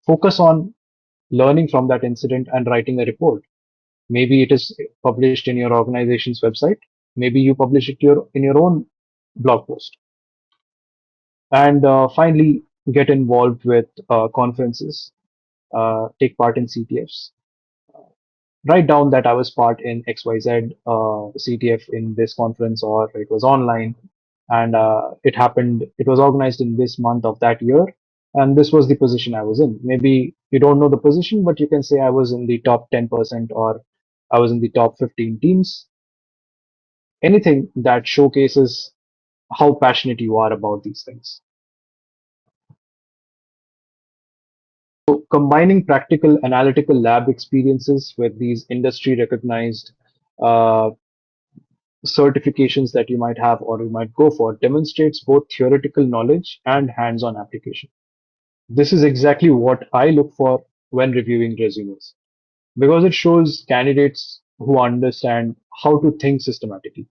focus on learning from that incident and writing a report. Maybe it is published in your organization's website. Maybe you publish it in your own blog post. And finally, get involved with conferences, take part in CTFs. Write down that I was part in XYZ CTF in this conference, or it was online, and it was organized in this month of that year, and this was the position I was in. Maybe you don't know the position, but you can say I was in the top 10% or I was in the top 15 teams. Anything that showcases how passionate you are about these things. So combining practical analytical lab experiences with these industry recognized uh, certifications that you might have or you might go for demonstrates both theoretical knowledge and hands-on application. This is exactly what I look for when reviewing resumes because it shows candidates who understand how to think systematically.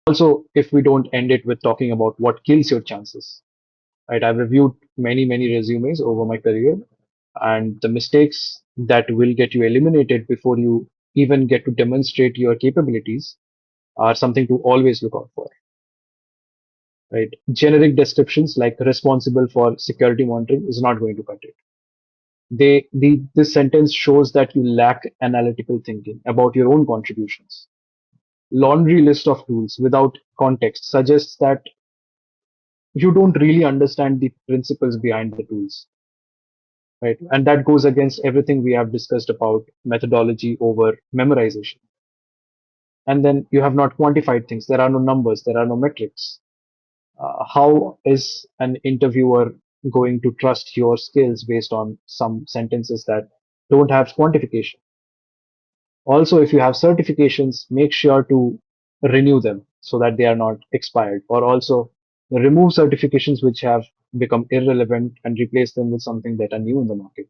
Also, if we don't end it with talking about what kills your chances, right? I've reviewed many resumes over my career, and the mistakes that will get you eliminated before you even get to demonstrate your capabilities are something to always look out for, right? Generic descriptions like responsible for security monitoring is not going to cut it. This sentence shows that you lack analytical thinking about your own contributions. Laundry list of tools without context suggests that you don't really understand the principles behind the tools, right? And that goes against everything we have discussed about methodology over memorization. And then you have not quantified things. There are no numbers. There are no metrics. How is an interviewer going to trust your skills based on some sentences that don't have quantification? Also, if you have certifications, make sure to renew them so that they are not expired, or also remove certifications which have become irrelevant and replace them with something that are new in the market.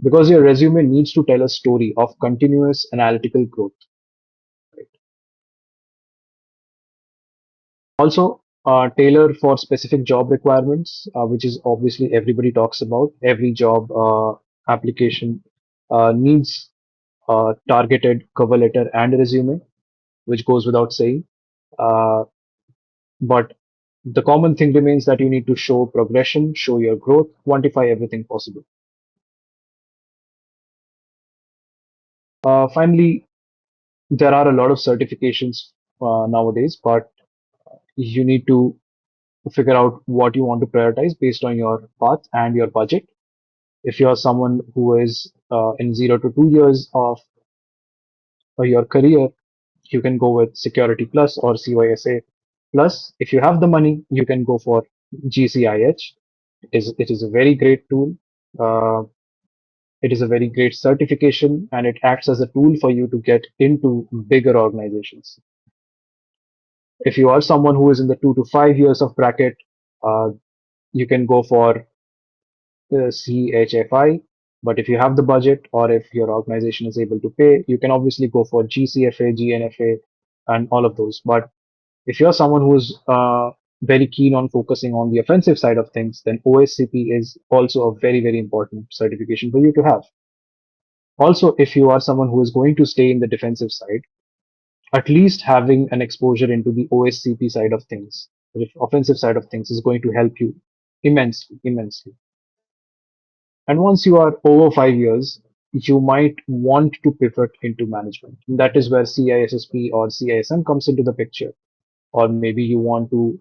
Because your resume needs to tell a story of continuous analytical growth. Right? Also, tailor for specific job requirements, which is obviously everybody talks about. Every job application needs a targeted cover letter and a resume, which goes without saying. Uh, but the common thing remains that you need to show progression, show your growth, quantify everything possible. Finally, there are a lot of certifications nowadays, but you need to figure out what you want to prioritize based on your path and your budget. If you're someone who is in 0 to 2 years of your career, you can go with Security Plus or CYSA Plus. If you have the money, you can go for GCIH. It is a very great tool. Uh, it is a very great certification, and it acts as a tool for you to get into bigger organizations. If you are someone who is in the 2 to 5 years of bracket, uh, you can go for CHFI. But if you have the budget or if your organization is able to pay, you can obviously go for GCFA, GNFA, and all of those. But if you're someone who's very keen on focusing on the offensive side of things, then OSCP is also a very, very important certification for you to have. Also, if you are someone who is going to stay in the defensive side, at least having an exposure into the OSCP side of things, the offensive side of things, is going to help you immensely, immensely. And once you are over 5 years, you might want to pivot into management. That is where CISSP or CISM comes into the picture. Or maybe you want to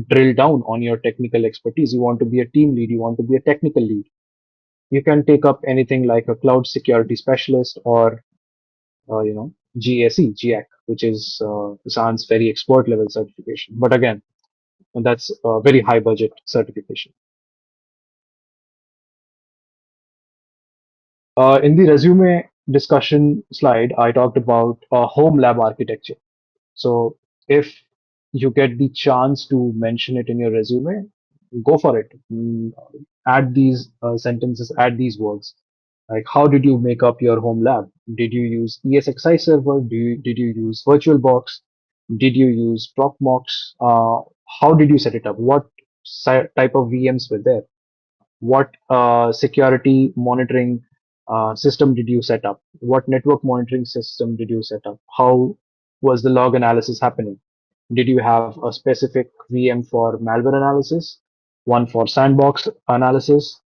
drill down on your technical expertise. You want to be a team lead. You want to be a technical lead. You can take up anything like a cloud security specialist or, GSE, GAC, which is SAN's very expert level certification. But again, that's a very high budget certification. In the resume discussion slide, I talked about home lab architecture. So if you get the chance to mention it in your resume, go for it. Add these sentences, add these words. Like, how did you make up your home lab? Did you use ESXi server? Did you use VirtualBox? Did you use Procmox? How did you set it up? What type of VMs were there? What security monitoring system did you set up? What network monitoring system did you set up? How was the log analysis happening? Did you have a specific VM for malware analysis, one for sandbox analysis?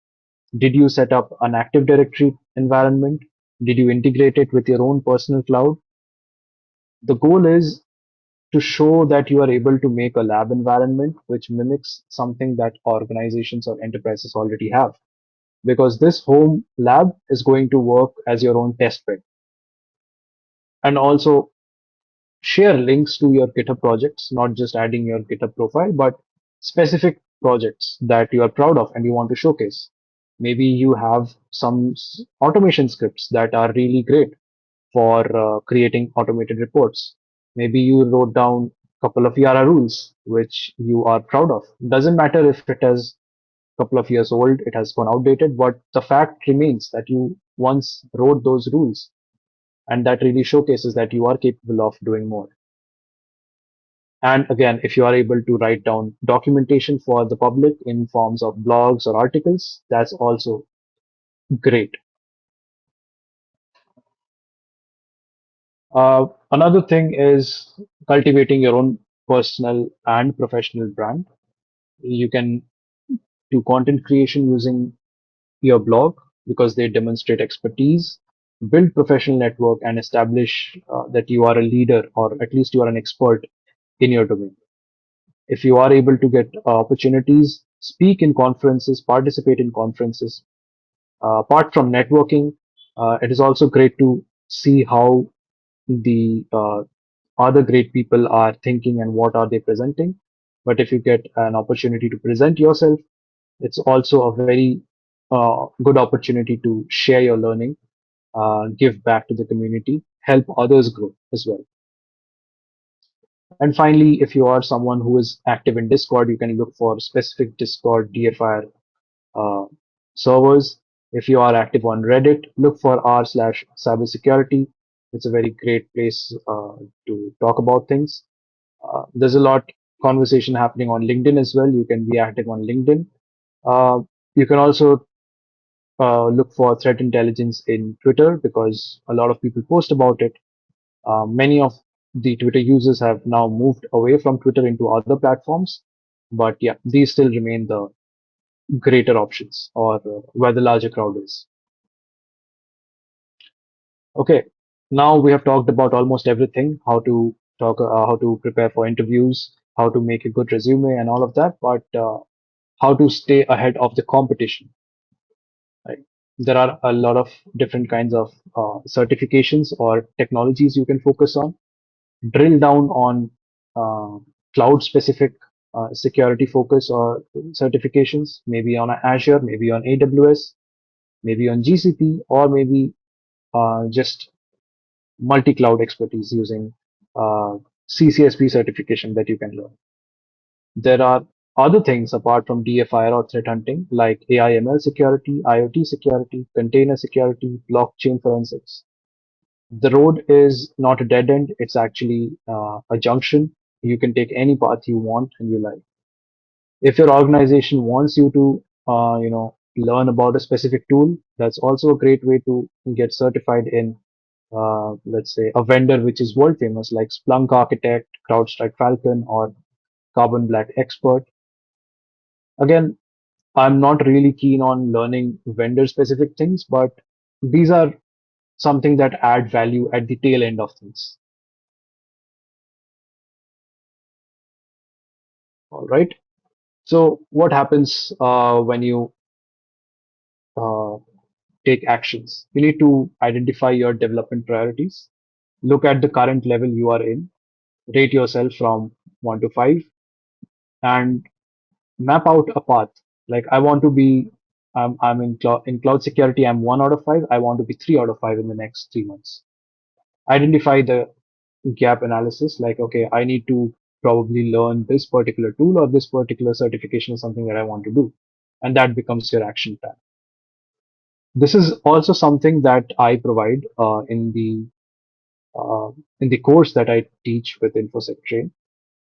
Did you set up an Active Directory environment? Did you integrate it with your own personal cloud? The goal is to show that you are able to make a lab environment which mimics something that organizations or enterprises already have, because this home lab is going to work as your own test bed. And also share links to your GitHub projects, not just adding your GitHub profile, but specific projects that you are proud of and you want to showcase. Maybe you have some automation scripts that are really great for creating automated reports. Maybe you wrote down a couple of YARA rules which you are proud of. Doesn't matter if it is a couple of years old, it has gone outdated, but the fact remains that you once wrote those rules, and that really showcases that you are capable of doing more. And again, if you are able to write down documentation for the public in forms of blogs or articles, that's also great. Another thing is cultivating your own personal and professional brand. You can do content creation using your blog because they demonstrate expertise, build professional network, and establish that you are a leader or at least you are an expert in your domain. If you are able to get opportunities, speak in conferences, participate in conferences, apart from networking, it is also great to see how the other great people are thinking and what are they presenting. But if you get an opportunity to present yourself, it's also a very good opportunity to share your learning, give back to the community, help others grow as well. And finally, if you are someone who is active in Discord, you can look for specific Discord DFIR uh, servers. If you are active on Reddit, look for r/cybersecurity. It's a very great place to talk about things. There's a lot conversation happening on LinkedIn as well. You can be active on LinkedIn. Uh, you can also look for threat intelligence in Twitter because a lot of people post about it. Many of the Twitter users have now moved away from Twitter into other platforms, but yeah, these still remain the greater options or where the larger crowd is. Okay, now we have talked about almost everything, how to prepare for interviews, how to make a good resume and all of that, but how to stay ahead of the competition, right? There are a lot of different kinds of certifications or technologies you can focus on. Drill down on cloud specific security focus or certifications, maybe on Azure, maybe on AWS, maybe on GCP, or maybe just multi-cloud expertise using CCSP certification that you can learn. There are other things apart from DFIR or threat hunting like AI/ML security, IoT security, container security, blockchain forensics. The road is not a dead end; it's actually a junction. You can take any path you want and you like. If your organization wants you to, learn about a specific tool, that's also a great way to get certified in let's say a vendor which is world famous like Splunk Architect, CrowdStrike Falcon, or Carbon Black Expert. Again, I'm not really keen on learning vendor specific things, but these are something that add value at the tail end of things. All right. So what happens when you uh, take actions? You need to identify your development priorities, look at the current level you are in, rate yourself from 1 to 5, and map out a path. Like I want to be, I'm in cloud security. I'm 1 out of 5. I want to be 3 out of 5 in the next 3 months. Identify the gap analysis. Like, okay, I need to probably learn this particular tool or this particular certification is something that I want to do. And that becomes your action plan. This is also something that I provide uh, in the course that I teach with InfoSec Train.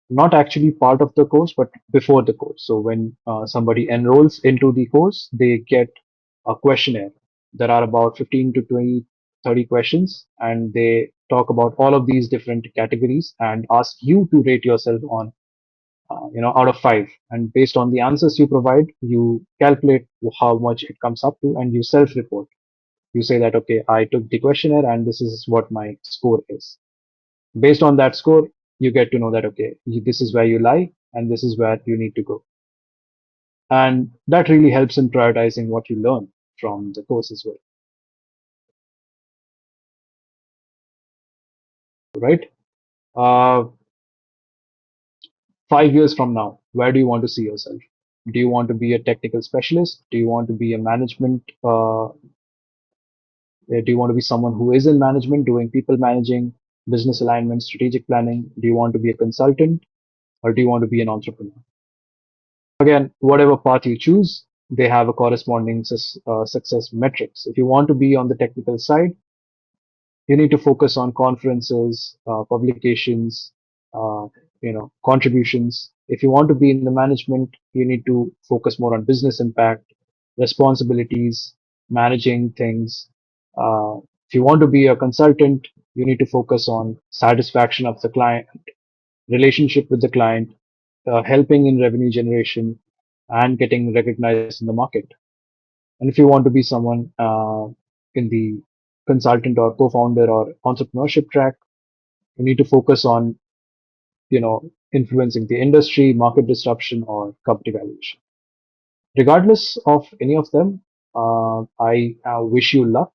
Not actually part of the course, but before the course. So when somebody enrolls into the course, they get a questionnaire. There are about 15 to 20, 30 questions, and they talk about all of these different categories and ask you to rate yourself on, out of 5. And based on the answers you provide, you calculate how much it comes up to, and you self-report. You say that, okay, I took the questionnaire, and this is what my score is. Based on that score, you get to know that, okay, this is where you lie and this is where you need to go. And that really helps in prioritizing what you learn from the course as well, right? Uh, 5 years from now, where do you want to see yourself? Do you want to be a technical specialist? Do you want to be a management? Do you want to be someone who is in management, doing people managing, business alignment, strategic planning? Do you want to be a consultant or do you want to be an entrepreneur? Again, whatever path you choose, they have a corresponding success metrics. If you want to be on the technical side, you need to focus on conferences, publications, uh, contributions. If you want to be in the management, you need to focus more on business impact, responsibilities, managing things. If you want to be a consultant, you need to focus on satisfaction of the client, relationship with the client, helping in revenue generation, and getting recognized in the market. And if you want to be someone in the consultant or co-founder or entrepreneurship track, you need to focus on, influencing the industry, market disruption, or company valuation. Regardless of any of them, I wish you luck.